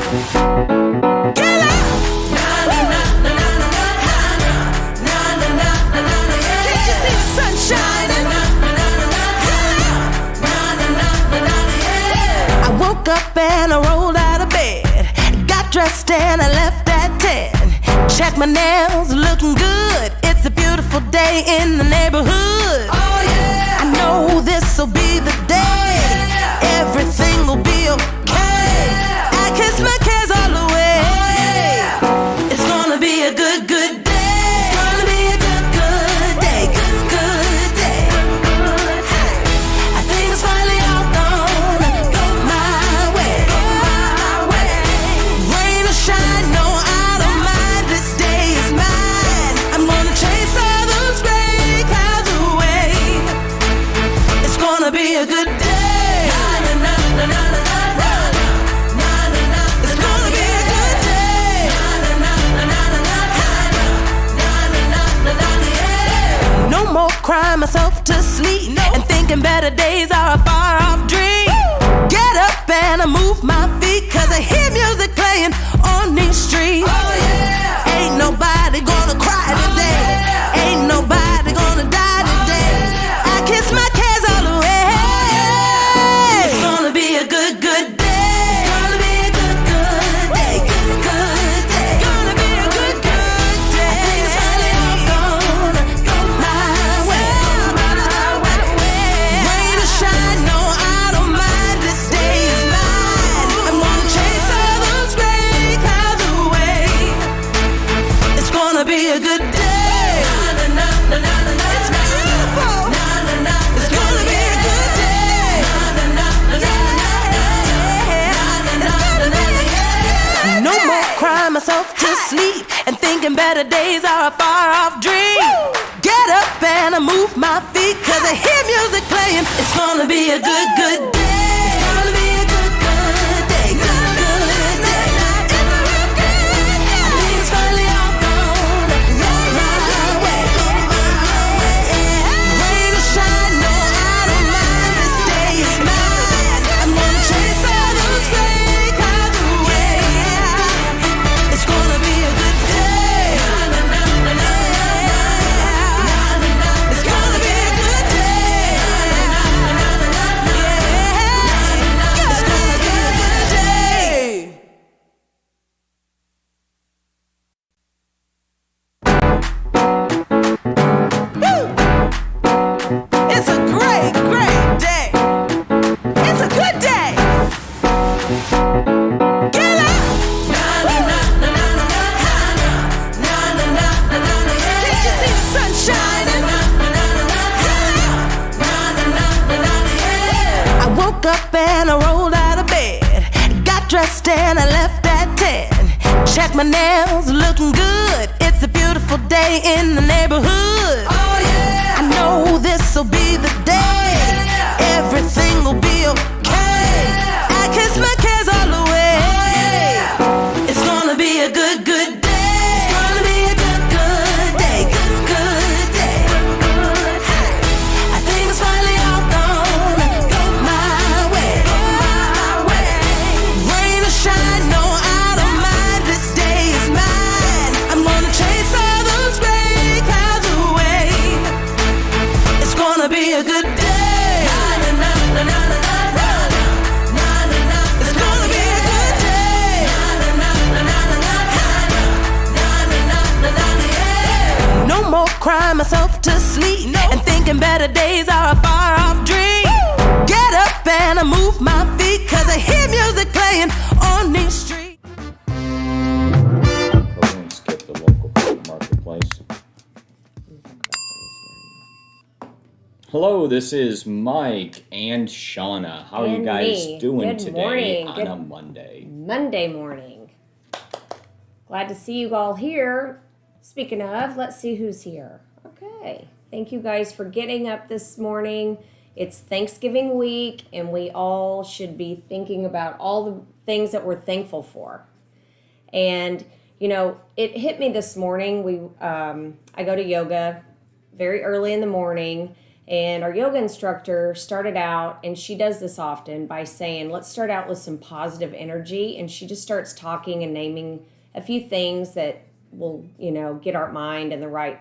Get up! Can't you see the sun shining? I woke up and I rolled out of bed. Got dressed and I left at 10. Check my nails, looking good. It's a beautiful day in the neighborhood. Oh yeah! I know this'll be the day. Oh, yeah. Everything will be okay. Oh, yeah. I kiss my cares all away. Oh, yeah. It's gonna be a good, good day. It's gonna be a good, good day. Good, good day. I think it's finally all gonna go my way. Go my way. Rain or shine, no, I don't mind. This day is mine. I'm gonna chase all those gray clouds away. It's gonna be a good day. It's gonna be a good day. No more crying myself to sleep and thinking better days are a far off dream. Get up and I move my feet, cause I hear music playing on these streets. Oh yeah! Ain't nobody gonna cry today. Ain't nobody gonna die today. I kiss my cares all away. It's gonna be a good, good day. It's gonna be a good, good day. Good, good day. Gonna be a good, good day. I think it's finally all gonna go my way. Rain or shine, no, I don't mind. This day is mine. I'm gonna chase all those gray clouds away. It's gonna be a good day. It's beautiful. It's gonna be a good day. No more crying myself to sleep and thinking better days are a far off dream. Get up and I move my feet, cause I hear music playing. It's gonna be a good, good day. It's gonna be a good, good day. Good, good day. It's a real good day. I think it's finally all gonna go my way. Rain or shine, no, I don't mind. This day is mine. I'm gonna chase all those gray clouds away. It's gonna be a good day. It's gonna be a good day. It's gonna be a good day. Woo! It's a great, great day. It's a good day. Get up! Can't you see the sun shining? I woke up and I rolled out of bed. Got dressed and I left at 10. Check my nails, looking good. It's a beautiful day in the neighborhood. Oh yeah! I know this'll be the day. Everything will be okay. I kiss my cares all away. It's gonna be a good, good day. It's gonna be a good, good day. Good, good day. I think it's finally all gonna go my way. Rain or shine, no, I don't mind. This day is mine. I'm gonna chase all those gray clouds away. It's gonna be a good day. It's gonna be a good day. No more crying myself to sleep and thinking better days are a far off dream. Get up and I move my feet, cause I hear music playing on these streets. We're going to skip the local marketplace. Hello, this is Mike and Shana. How are you And guys me. doing Good today morning. on a Monday? Monday morning. Glad to see you all here. Speaking of, let's see who's here. Okay. Thank you guys for getting up this morning. It's Thanksgiving week, and we all should be thinking about all the things that we're thankful for. And, you know, it hit me this morning. I go to yoga very early in the morning, And our yoga instructor started out, and she does this often, by saying, let's start out with some positive energy. And she just starts talking and naming a few things that will, get our mind in the right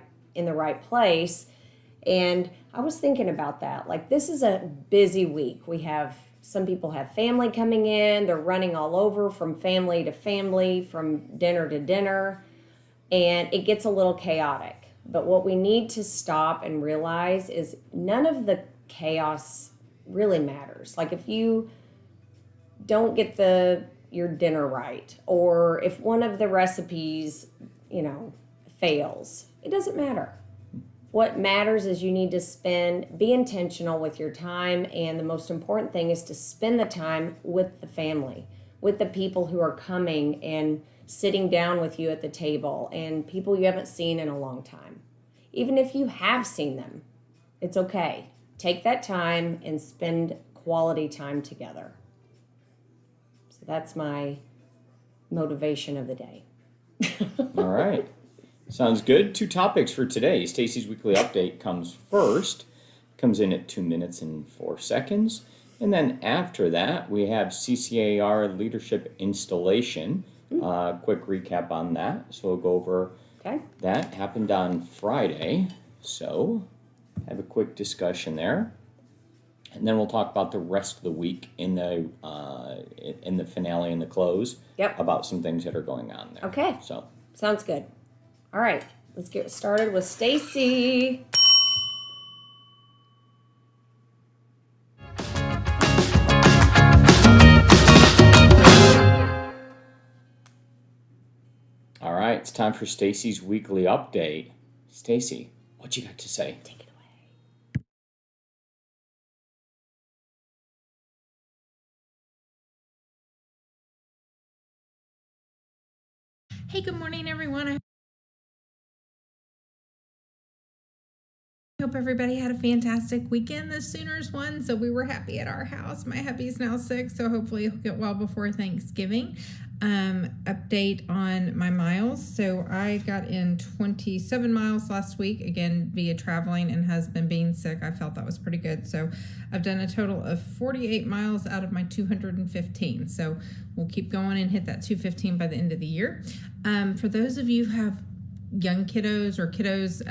place. And I was thinking about that. Like, this is a busy week. Some people have family coming in. They're running all over from family to family, from dinner to dinner. And it gets a little chaotic. But what we need to stop and realize is none of the chaos really matters. Like, if you don't get your dinner right, or if one of the recipes, fails, it doesn't matter. What matters is you need to be intentional with your time, and the most important thing is to spend the time with the family, with the people who are coming and sitting down with you at the table, and people you haven't seen in a long time. Even if you have seen them, it's okay. Take that time and spend quality time together. So that's my motivation of the day. All right. Sounds good. 2 topics for today. Stacey's weekly update comes first. Comes in at 2 minutes and 4 seconds. And then after that, we have CCAR Leadership Instillation. Quick recap on that. So we'll go over that. Happened on Friday. So have a quick discussion there. And then we'll talk about the rest of the week in the finale and the close. Yep. About some things that are going on there. Okay. So sounds good. All right. Let's get started with Stacey. all right, it's time for Stacey's weekly update. Stacey, what you got to say? Take it away. Hey, good morning, everyone. I hope everybody had a fantastic weekend. The Sooners won, so we were happy at our house. My hubby's now sick, so hopefully he'll get well before Thanksgiving. Update on my miles. So I got in 27 miles last week, again, via traveling and husband being sick. I felt that was pretty good. So I've done a total of 48 miles out of my 215. So we'll keep going and hit that 215 by the end of the year. For those of you who have young kiddos or kiddos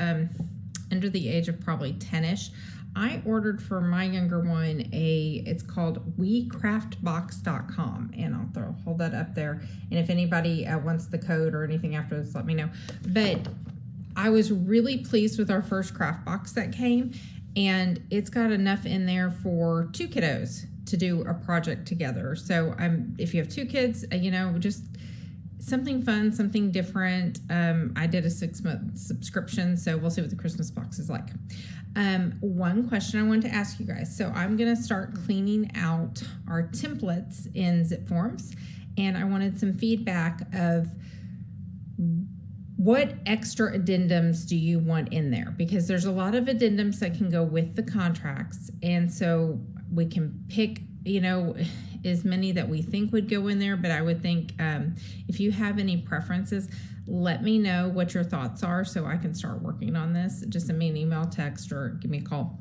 under the age of probably 10-ish, I ordered for my younger one it's called WeCraftBox.com, and I'll hold that up there. And if anybody wants the code or anything after this, let me know. But I was really pleased with our first craft box that came, and it's got enough in there for 2 kiddos to do a project together. So if you have 2 kids, just something fun, something different. I did a 6-month subscription, so we'll see what the Christmas box is like. One question I wanted to ask you guys. So I'm going to start cleaning out our templates in zip forms, and I wanted some feedback of what extra addendums do you want in there? Because there's a lot of addendums that can go with the contracts, and so we can pick, as many that we think would go in there, but I would think if you have any preferences, let me know what your thoughts are so I can start working on this. Just send me an email, text, or give me a call.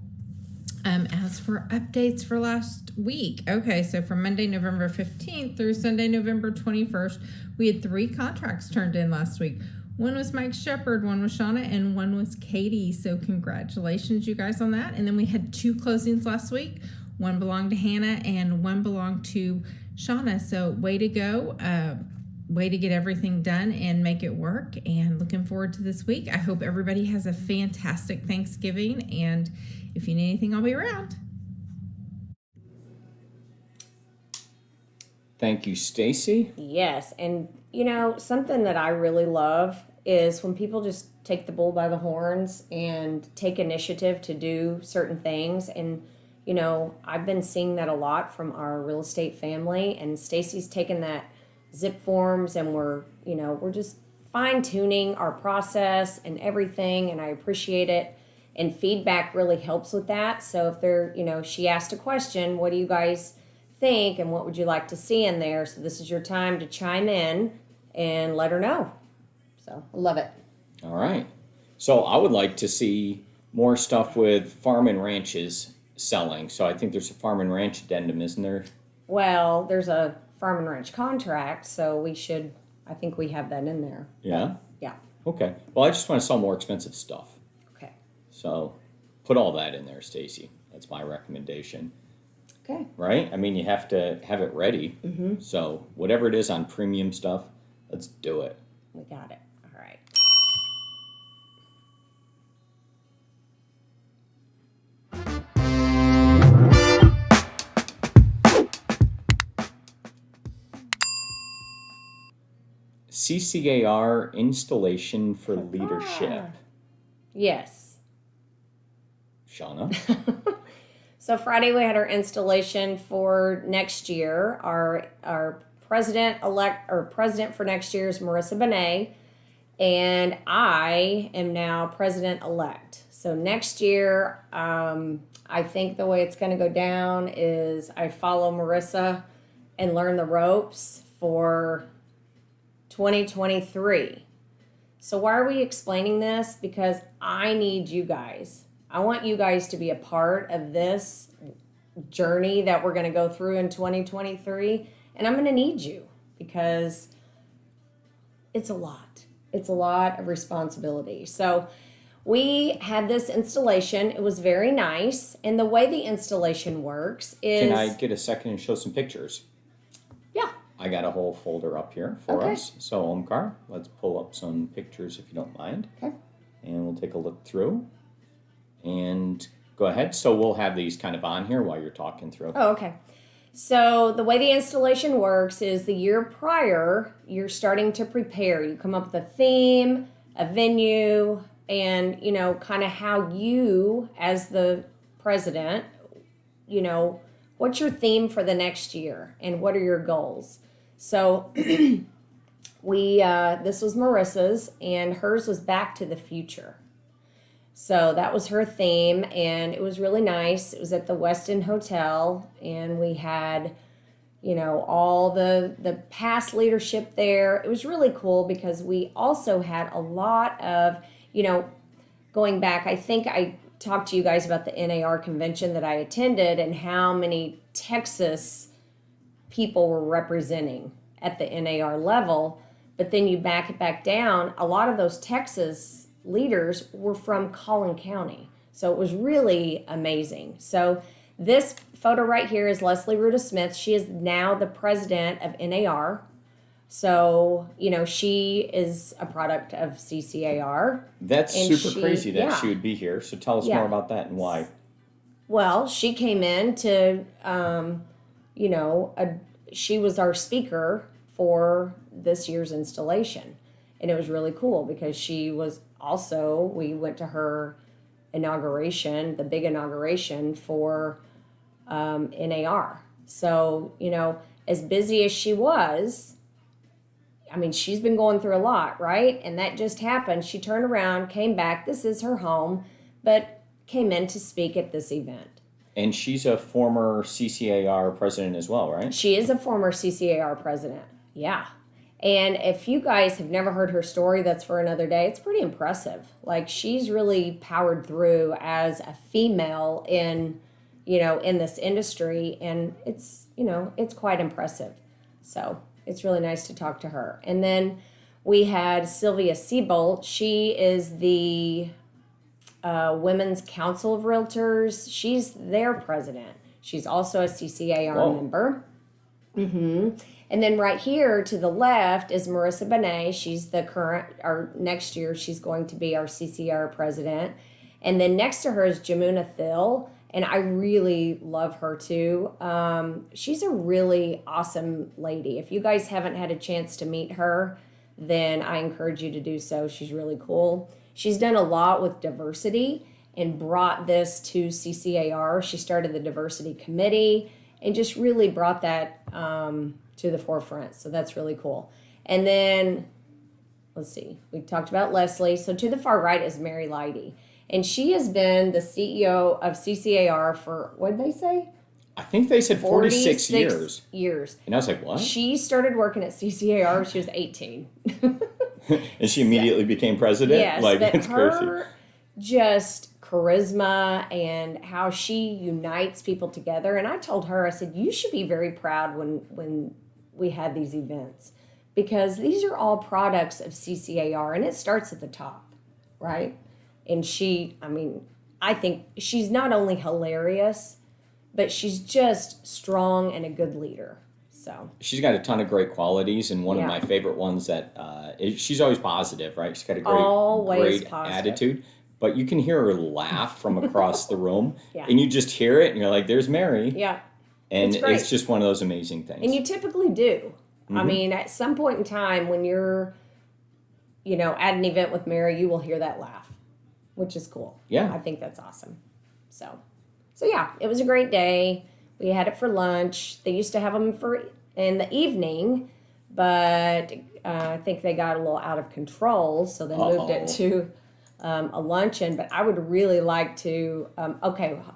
As for updates for last week, okay, so from Monday, November 15th through Sunday, November 21st, we had 3 contracts turned in last week. One was Mike Shepard, one was Shana, and one was Katie. So congratulations, you guys, on that. And then we had 2 closings last week. One belonged to Hannah and one belonged to Shana. So way to go. Way to get everything done and make it work. And looking forward to this week. I hope everybody has a fantastic Thanksgiving. And if you need anything, I'll be around. Thank you, Stacey. Yes. And, something that I really love is when people just take the bull by the horns and take initiative to do certain things. And I've been seeing that a lot from our real estate family, and Stacey's taken that zip forms, and we're just fine tuning our process and everything, and I appreciate it. And feedback really helps with that. So if she asked a question, what do you guys think and what would you like to see in there? So this is your time to chime in and let her know. So I love it. All right. So I would like to see more stuff with farm and ranches selling. So I think there's a farm and ranch addendum, isn't there? Well, there's a farm and ranch contract, so I think we have that in there. Yeah? Yeah. Okay. Well, I just want to sell more expensive stuff. Okay. So put all that in there, Stacey. That's my recommendation. Okay. Right? I mean, you have to have it ready. Mm-hmm. So whatever it is on premium stuff, let's do it. We got it. All right. CCAR Installation for Leadership. Yes. Shana? So Friday we had our installation for next year. Our president for next year is Marissa Benet, and I am now president elect. So next year, I think the way it's going to go down is I follow Marissa and learn the ropes for 2023. So why are we explaining this? Because I need you guys. I want you guys to be a part of this journey that we're going to go through in 2023. And I'm going to need you because it's a lot. It's a lot of responsibility. So we had this installation. It was very nice. And the way the installation works is... Can I get a second and show some pictures? Yeah. I got a whole folder up here for Okay. us. So, Omkar, let's pull up some pictures if you don't mind. Okay. And we'll take a look through. And go ahead. So we'll have these kind of on here while you're talking through. Oh, okay. So the way the installation works is the year prior, you're starting to prepare. You come up with a theme, a venue, and, kind of how you, as the president, what's your theme for the next year and what are your goals? So this was Marissa's, and hers was Back to the Future. So that was her theme, and it was really nice. It was at the Westin Hotel, and we had, all the past leadership there. It was really cool because we also had a lot of, going back, I think I talked to you guys about the NAR convention that I attended and how many Texas people were representing at the NAR level. But then you back it back down, a lot of those Texas leaders were from Collin County. So it was really amazing. So this photo right here is Leslie Ruda Smith. She is now the president of NAR. So, she is a product of CCAR. That's super crazy that she would be here. So tell us more about that and why. Well, she came in to, she was our speaker for this year's installation. And it was really cool because she was also, we went to her inauguration, the big inauguration for NAR. So, as busy as she was, she's been going through a lot, right? And that just happened. She turned around, came back. This is her home, but came in to speak at this event. And she's a former CCAR president as well, right? She is a former CCAR president. Yeah. And if you guys have never heard her story, that's for another day. It's pretty impressive. Like, she's really powered through as a female in this industry, and it's quite impressive. So it's really nice to talk to her. And then we had Sylvia Siebold. She is the Women's Council of Realtors. She's their president. She's also a CCAR member. Mm-hmm. And then right here to the left is Marissa Benet. She's next year she's going to be our CCR president. And then next to her is Jamuna Thill, and I really love her too. She's a really awesome lady. If you guys haven't had a chance to meet her, then I encourage you to do so. She's really cool. She's done a lot with diversity and brought this to CCAR. She started the diversity committee and just really brought that to the forefront. So that's really cool. And then, let's see, we talked about Leslie. So to the far right is Mary Leidy. And she has been the CEO of CCAR for, what did they say? I think they said 46 years. And I was like, what? She started working at CCAR when she was 18. And she immediately became president? Yes, like, but that's her crazy. just charisma and how she unites people together. And I told her, I said, you should be very proud when we had these events, because these are all products of CCAR, and it starts at the top, right? And I think she's not only hilarious, but she's just strong and a good leader. So she's got a ton of great qualities, and one of Yeah. my favorite ones that she's always positive, right? She's got a Always great positive. attitude, but you can hear her laugh from across the room, Yeah. and you just hear it, and you're like, "There's Mary," yeah, and it's great. it's just one of those amazing things. And you typically do. I Mm-hmm. mean, at some point in time when you're, at an event with Mary, you will hear that laugh, which is cool. Yeah. I think that's awesome. So yeah, it was a great day. We had it for lunch. They used to have them in the evening, but I think they got a little out of control, so they moved it to a luncheon. But I would really like to,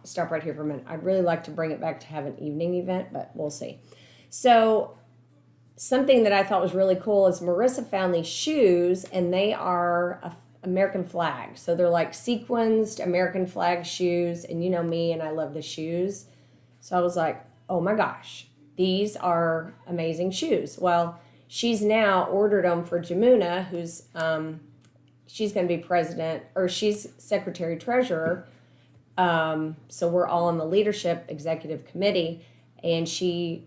stop right here for a minute. I'd really like to bring it back to have an evening event, but we'll see. So something that I thought was really cool is Marissa found these shoes, and they are American flag. So they're like sequenced American flag shoes, and you know me, and I love the shoes. So I was like, oh my gosh, these are amazing shoes. Well, she's now ordered them for Jamuna, who's she's going to be president, or she's secretary treasurer. So we're all on the leadership executive committee, and she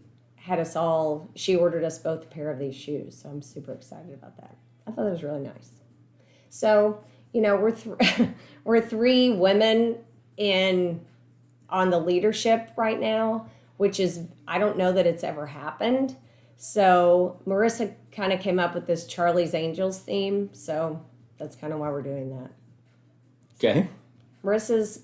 ordered us both a pair of these shoes. So I'm super excited about that. I thought that was really nice. So, we're three women on the leadership right now, which is, I don't know that it's ever happened. So Marissa kind of came up with this Charlie's Angels theme. So that's kind of why we're doing that. Okay. Marissa's,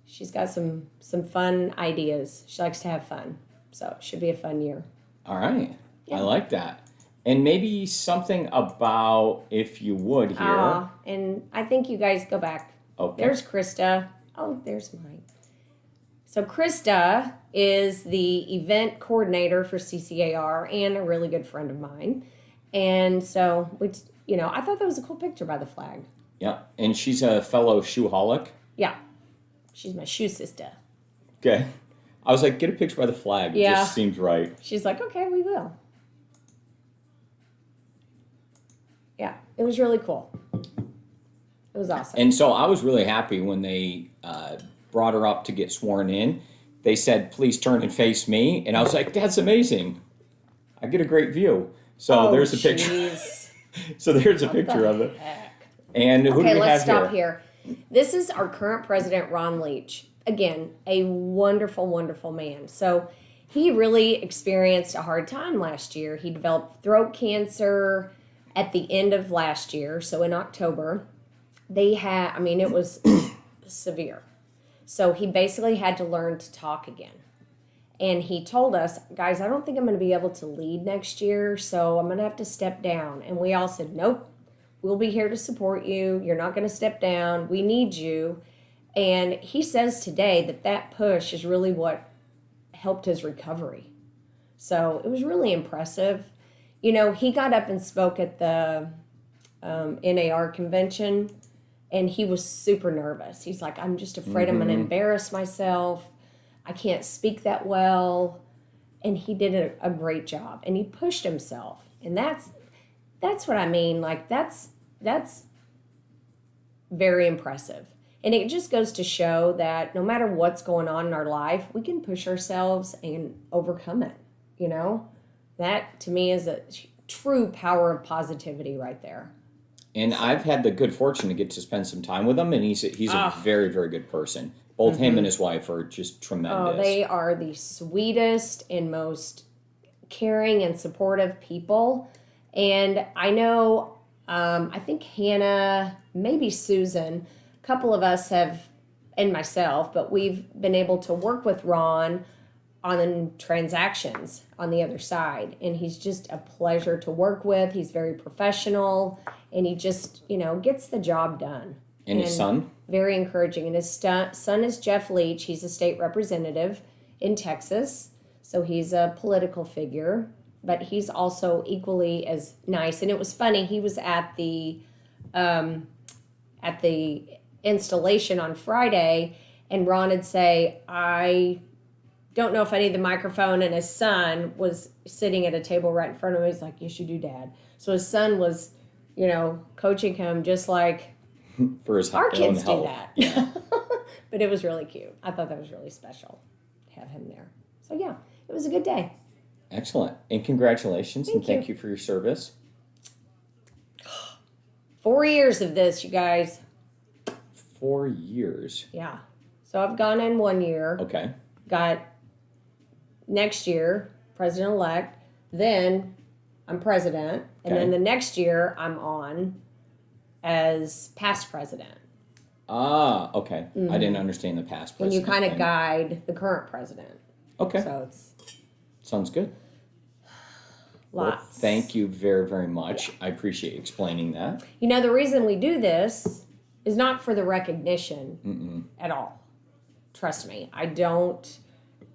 she's got some fun ideas. She likes to have fun. So it should be a fun year. All right. Yeah. I like that. And maybe something about, if you would here. And I think you guys go back. Okay. There's Krista. Oh, there's mine. So Krista is the event coordinator for CCAR and a really good friend of mine. And so, I thought that was a cool picture by the flag. Yeah. And she's a fellow shoeholic. Yeah. She's my shoe sister. Okay. I was like, get a picture by the flag. It Yeah. just seems right. She's like, okay, we will. Yeah, it was really cool. It was awesome. And so I was really happy when they brought her up to get sworn in. They said, please turn and face me. And I was like, that's amazing. I get a great view. So there's a picture. Jeez. So there's a picture of it. And who do we let's have stop here. This is our current president, Ron Leach. Again, a wonderful, wonderful man. So he really experienced a hard time last year. He developed throat cancer at the end of last year. So in October, it was severe. So he basically had to learn to talk again. And he told us, guys, I don't think I'm going to be able to lead next year, so I'm going to have to step down. And we all said, nope, we'll be here to support you. You're not going to step down. We need you. And he says today that push is really what helped his recovery. So it was really impressive. He got up and spoke at the NAR convention, and he was super nervous. He's like, I'm just afraid I'm going to embarrass myself. I can't speak that well. And he did a great job, and he pushed himself. And that's what I mean. Like, that's very impressive. And it just goes to show that no matter what's going on in our life, we can push ourselves and overcome it. That to me is a true power of positivity right there. And I've had the good fortune to get to spend some time with him, and he's a very, very good person. Both him and his wife are just tremendous. Oh, they are the sweetest and most caring and supportive people. And I know, I think Hannah, maybe Susan, a couple of us have, and myself, but we've been able to work with Ron on transactions on the other side. And he's just a pleasure to work with. He's very professional, and he just, gets the job done. And his son? Very encouraging. And his son is Jeff Leach. He's a state representative in Texas. So he's a political figure, but he's also equally as nice. And it was funny. He was at the installation on Friday, and Ron would say, I don't know if I need the microphone, and his son was sitting at a table right in front of him. He's like, yes, you do, Dad. So his son was, coaching him just like For his our own kids do health. that. Yeah. But it was really cute. I thought that was really special to have him there. So yeah, it was a good day. Excellent. And congratulations and thank you for your service. 4 years of this, you guys. 4 years. Yeah. So I've gone in 1 year. Okay. Got next year, president-elect. Then I'm president. And then the next year I'm on as past president. Ah, okay. I didn't understand the past When president. you kind of thing. guide the current president. Okay. So it's Sounds good. lots. Well, thank you very, very much. I appreciate you explaining that. The reason we do this is not for the recognition at all. Trust me. I don't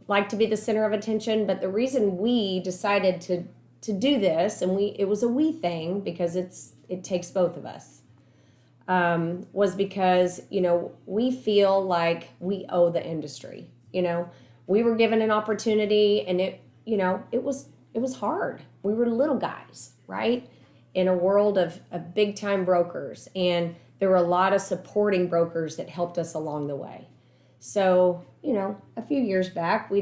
like to be the center of attention, but the reason we decided to do this, and it was a we thing because it takes both of us, was because, we feel like we owe the industry. We were given an opportunity, and it was hard. We were little guys, right? In a world of big time brokers, and there were a lot of supporting brokers that helped us along the way. So, a few years back, we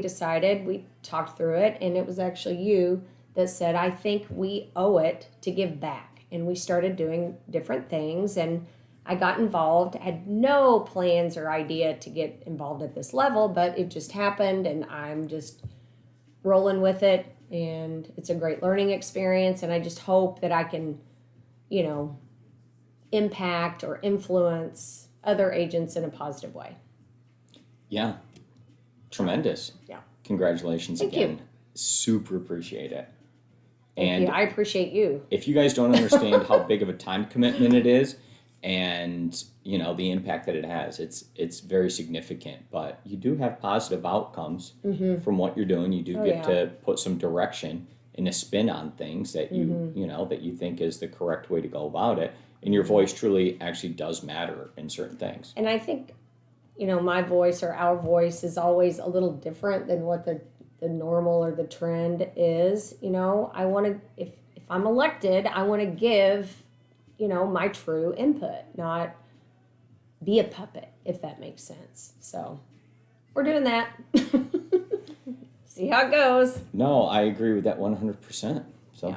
talked through it, and it was actually you that said, I think we owe it to give back. And we started doing different things, and I got involved. I had no plans or idea to get involved at this level, but it just happened, and I'm just rolling with it, and it's a great learning experience, and I just hope that I can, impact or influence other agents in a positive way. Yeah. Tremendous. Yeah. Congratulations Thank again. you. Super appreciate it. Thank And you. I appreciate you. if you guys don't understand how big of a time commitment it is and the impact that it has, it's very significant, but you do have positive outcomes from what you're doing. You do get to put some direction and a spin on things that you that you think is the correct way to go about it, and your voice truly actually does matter in certain things. And I think, my voice or our voice is always a little different than what the normal or the trend is. I want to, if I'm elected, I want to give, my true input, not be a puppet, if that makes sense. So we're doing that. See how it goes. No, I agree with that 100%. So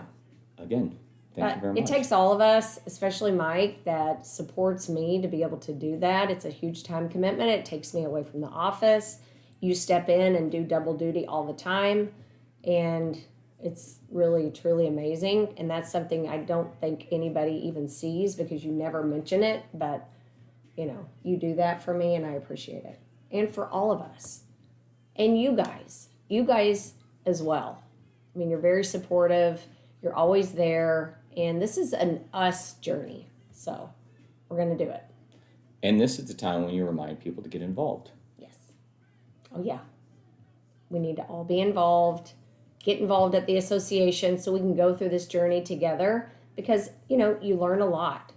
again, thank you very much. It takes all of us, especially Mike, that supports me to be able to do that. It's a huge time commitment. It takes me away from the office. You step in and do double duty all the time, and it's really, truly amazing. And that's something I don't think anybody even sees because you never mention it, but you do that for me, and I appreciate it. And for all of us. And you guys as well. I mean, you're very supportive. You're always there. And this is an us journey. So we're going to do it. And this is the time when you remind people to get involved. Yes. Oh, yeah. We need to all be involved. Get involved at the association so we can go through this journey together. Because, you learn a lot.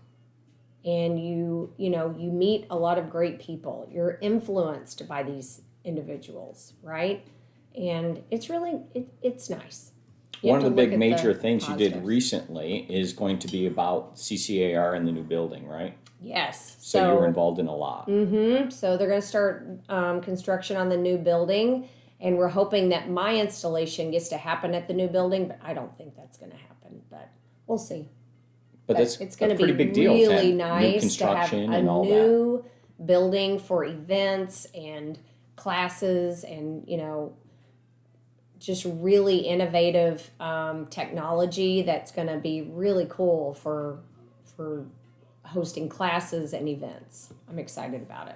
And you meet a lot of great people. You're influenced by these individuals, right? And it's really, it's nice. One of the big major things you did recently is going to be about CCAR and the new building, right? Yes. So you were involved in a lot. So they're going to start construction on the new building, and we're hoping that my installation gets to happen at the new building, but I don't think that's going to happen, but we'll see. But It's going to pretty be big deal. really New nice to have construction a and all that. new building for events and classes and, just really innovative technology that's going to be really cool for hosting classes and events. I'm excited about it.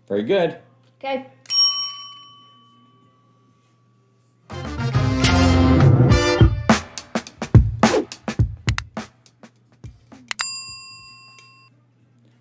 Very good. Okay.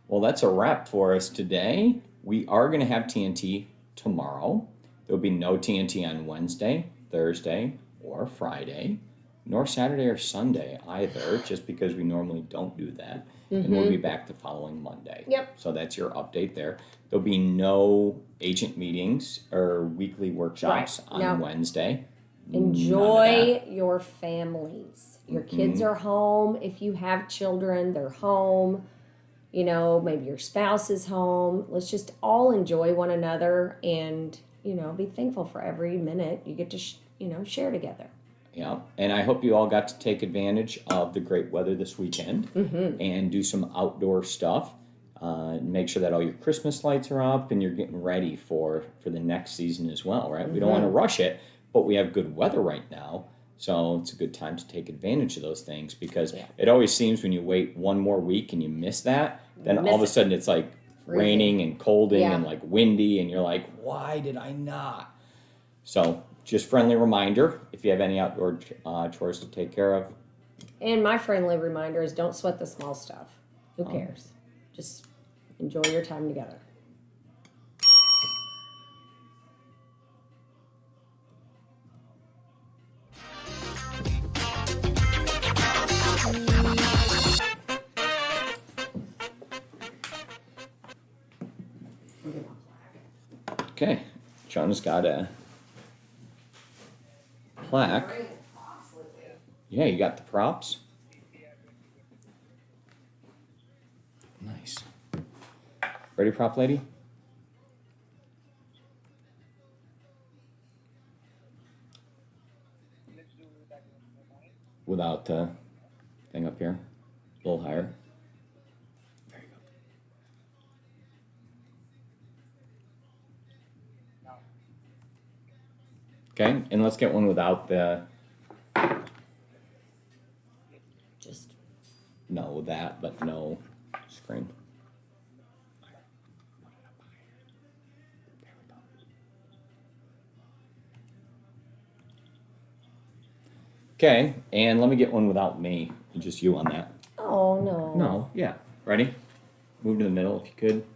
Well, that's a wrap for us today. We are going to have TNT tomorrow. There'll be no TNT on Wednesday, Thursday, or Friday, nor Saturday or Sunday either, just because we normally don't do that. and we'll be back the following Monday. Yep. So that's your update there. There'll be no agent meetings or weekly workshops Right. on No. Wednesday. Enjoy your families. Your kids are home. If you have children, they're home. You know, maybe your spouse is home. Let's just all enjoy one another and, you know, be thankful for every minute you get to, share together. Yeah, and I hope you all got to take advantage of the great weather this weekend and do some outdoor stuff. Make sure that all your Christmas lights are up and you're getting ready for the next season as well, right? We don't want to rush it, but we have good weather right now, so it's a good time to take advantage of those things because it always seems when you wait one more week and you miss that, then all of a sudden it's like raining and colding and like windy, and you're like, why did I not? So just friendly reminder, if you have any outdoor chores to take care of. And my friendly reminder is don't sweat the small stuff. Who cares? Just enjoy your time together. Okay, Shana's got a plaque. Yeah, you got the props. Nice. Ready, prop lady? Without thing up here, a little higher. There you go. Okay, and let's get one without the. Just No, that, but no screen. Okay, and let me get one without me. Just you on that. oh no. No, yeah. Ready? Move to the middle if you could.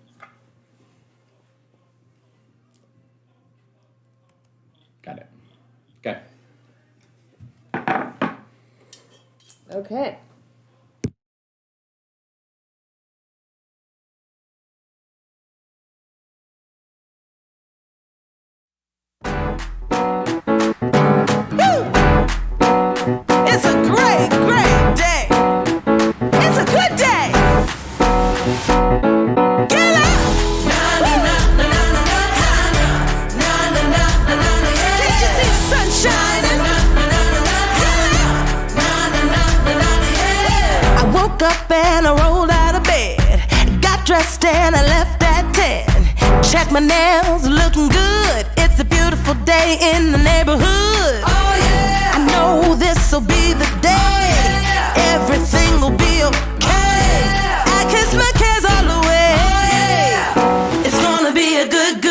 Got it. Okay. Okay. It's a great, great day. It's a good day. Get up. Can't you see the sun shining? I woke up and I rolled out of bed. Got dressed and I left at 10. Checked my nails, looking good. It's a beautiful day in the neighborhood. Oh yeah. I know this'll be the day. Everything will be okay. I kiss my cares all away. It's gonna be a good